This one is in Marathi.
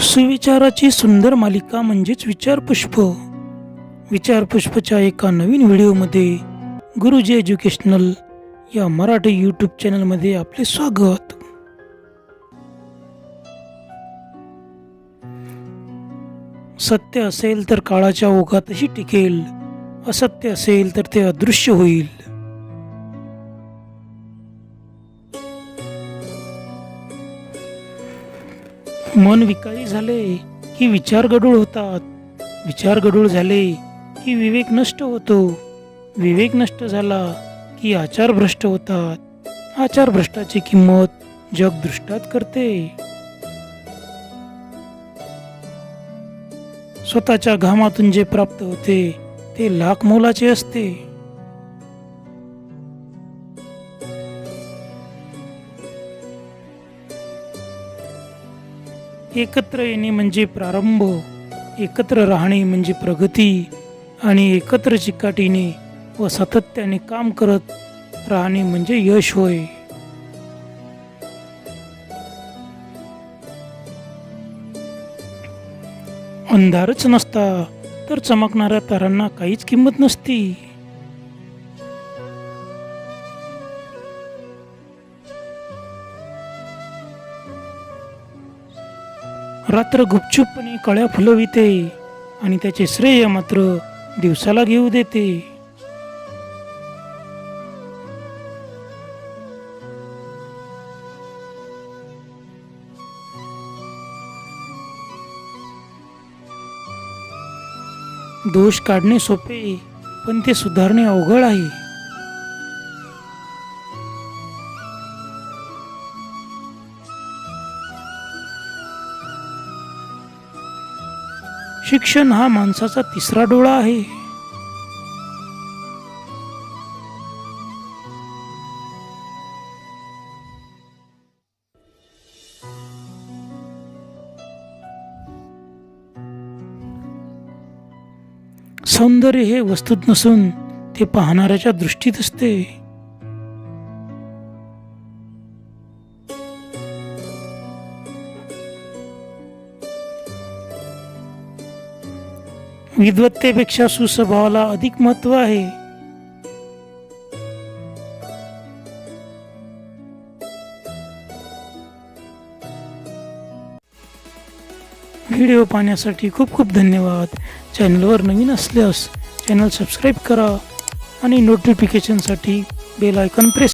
सुविचाराची सुंदर मालिका म्हणजेच विचारपुष्प. विचारपुष्पच्या एका नवीन व्हिडिओमध्ये गुरुजी एज्युकेशनल या मराठी यूट्यूब चॅनलमध्ये आपले स्वागत. सत्य असेल तर काळाच्या ओघातही टिकेल, असत्य असेल तर ते अदृश्य होईल. मन विकारी झाले की विचार गढूळ होतात, विचार गढूळ झाले की विवेक नष्ट होतो, विवेक नष्ट झाला की आचार भ्रष्ट होतात, आचार भ्रष्टाची किंमत जग दृष्टात करते. स्वतःच्या घामातून जे प्राप्त होते ते लाख मोलाचे असते. एकत्र येणे म्हणजे प्रारंभ, एकत्र राहणे म्हणजे प्रगती, आणि एकत्र चिकाटीने व सातत्याने काम करत राहणे म्हणजे यश होय. अंधारच नसता तर चमकणाऱ्या तारांना काहीच किंमत नसती. रात्र गुपचूपपणे कळ्या फुलविते आणि त्याचे श्रेय मात्र दिवसाला घेऊ देते. दोष काढणे सोपे, पण ते सुधारणे अवघड आहे. शिक्षण हा माणसाचा तिसरा डोळा आहे. सौंदर्य हे वस्तूत नसून ते पाहणाऱ्याच्या दृष्टीत असते. विद्वत्तेपेक्षा सुस्वभावाला अधिक महत्त्व आहे. व्हिडिओ पाहण्यासाठी खूप खूप धन्यवाद. चॅनलवर नवीन असल्यास चॅनल सबस्क्राईब करा आणि नोटिफिकेशनसाठी बेल आयकॉन प्रेस